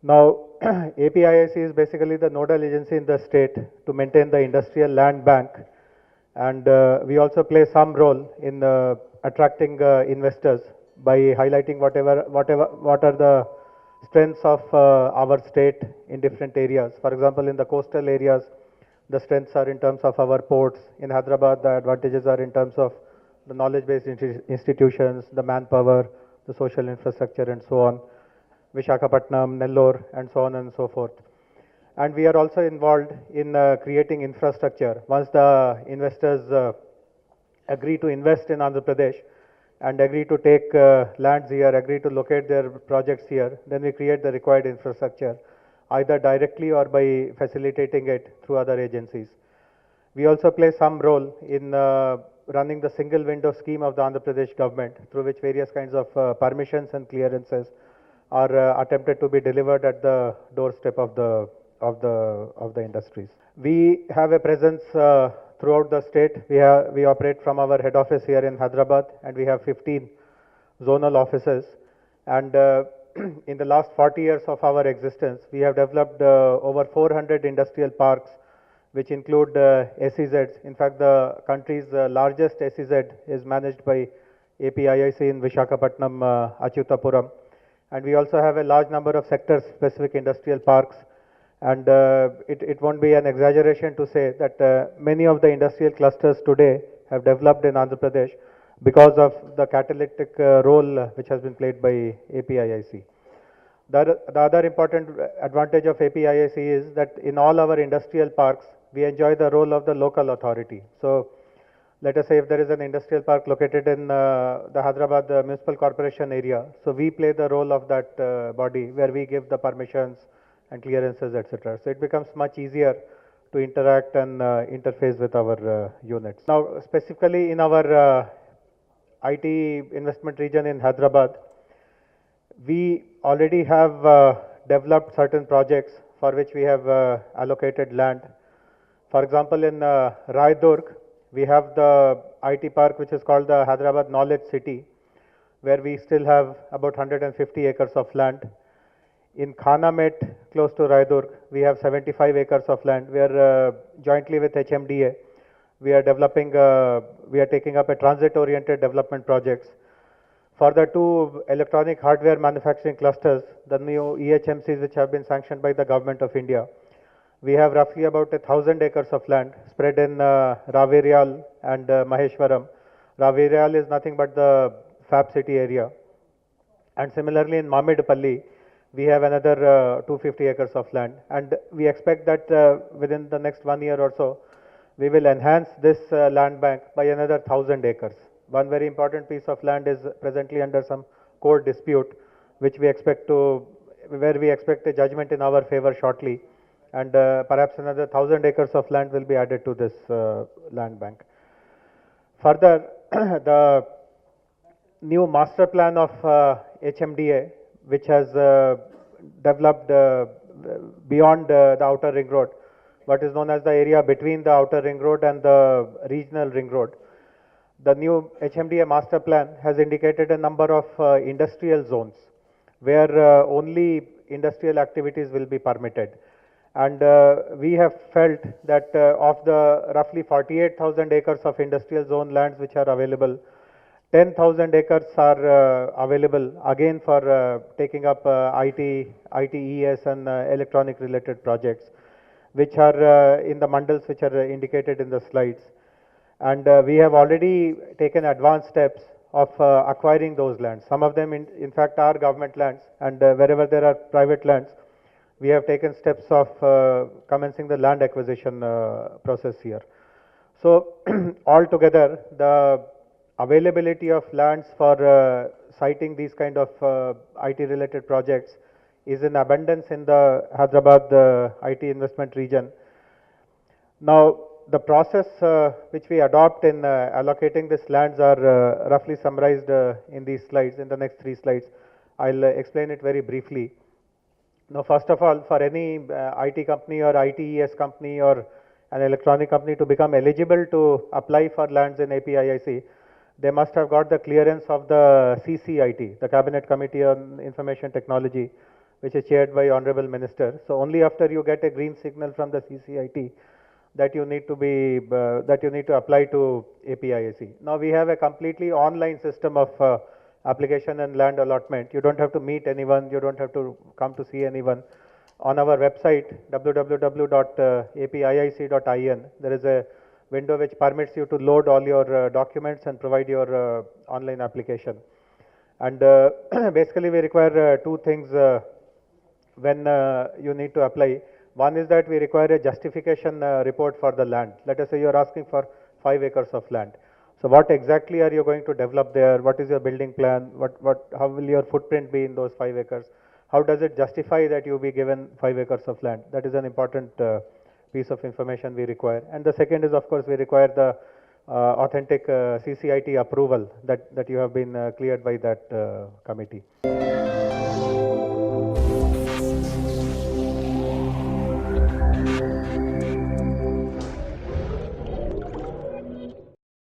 Now, APIIC is basically the nodal agency in the state to maintain the industrial land bank, and we also play some role in attracting investors by highlighting what are the strengths of our state in different areas. For example, in the coastal areas, the strengths are in terms of our ports. In Hyderabad, the advantages are in terms of the knowledge-based institutions, the manpower, the social infrastructure, and so on. Visakhapatnam, Nellore, and so on and so forth. And we are also involved in creating infrastructure. Once the investors agree to invest in Andhra Pradesh and agree to take lands here, agree to locate their projects here, then we create the required infrastructure, either directly or by facilitating it through other agencies. We also play some role in running the single window scheme of the Andhra Pradesh government, through which various kinds of permissions and clearances are attempted to be delivered at the doorstep of the industries. We have a presence throughout the state. We operate from our head office here in Hyderabad, and we have 15 zonal offices. And in the last 40 years of our existence, we have developed over 400 industrial parks, which include SEZs. In fact, the country's largest SEZ is managed by APIIC in Visakhapatnam, Achyutapuram. And we also have a large number of sector-specific industrial parks. And it won't be an exaggeration to say that many of the industrial clusters today have developed in Andhra Pradesh because of the catalytic role which has been played by APIIC. The other important advantage of APIIC is that in all our industrial parks, we enjoy the role of the local authority. So let us say if there is an industrial park located in the Hyderabad Municipal Corporation area, so we play the role of that body where we give the permissions and clearances, etc. So it becomes much easier to interact and interface with our units. Now, specifically in our IT investment region in Hyderabad, we already have developed certain projects for which we have allocated land. For example, in Raidurg, we have the IT park which is called the Hyderabad Knowledge City, where we still have about 150 acres of land. In Khanamet, close to Raidurg, we have 75 acres of land where jointly with HMDA, we are taking up a transit-oriented development projects. For the two electronic hardware manufacturing clusters, the new EHMCs which have been sanctioned by the Government of India, we have roughly about 1,000 acres of land spread in Raveryal and Maheshwaram. Raveryal is nothing but the Fab City area. And similarly in Mamedpalli, we have another 250 acres of land. And we expect that within the next 1 year or so, we will enhance this land bank by another 1,000 acres. One very important piece of land is presently under some court dispute, where we expect a judgment in our favor shortly. And perhaps another 1,000 acres of land will be added to this land bank. Further, the new master plan of HMDA, which has developed beyond the outer ring road, what is known as the area between the outer ring road and the regional ring road. The new HMDA master plan has indicated a number of industrial zones where only industrial activities will be permitted. And we have felt that of the roughly 48,000 acres of industrial zone lands which are available, 10,000 acres are available again for taking up IT, ITES and electronic related projects, which are in the mandals which are indicated in the slides. And we have already taken advanced steps of acquiring those lands. Some of them in fact are government lands, and wherever there are private lands, we have taken steps of commencing the land acquisition process here. So altogether, the availability of lands for siting these kind of IT related projects is in abundance in the Hyderabad IT investment region. Now, the process which we adopt in allocating these lands are roughly summarized in these slides, in the next 3 slides. I'll explain it very briefly. Now, first of all, for any IT company or ITES company or an electronic company to become eligible to apply for lands in APIIC, they must have got the clearance of the CCIT, the Cabinet Committee on Information Technology, which is chaired by Honorable Minister. So only after you get a green signal from the CCIT that you need to apply to APIIC. Now we have a completely online system of application and land allotment. You don't have to meet anyone, you don't have to come to see anyone. On our website www.apiic.in, there is a window which permits you to load all your documents and provide your online application. And basically we require two things when you need to apply. One is that we require a justification report for the land. Let us say you are asking for 5 acres of land. So what exactly are you going to develop there? What is your building plan? How will your footprint be in those 5 acres? How does it justify that you be given 5 acres of land? That is an important piece of information we require. And the second is, of course, we require the authentic CCIT approval that you have been cleared by that committee.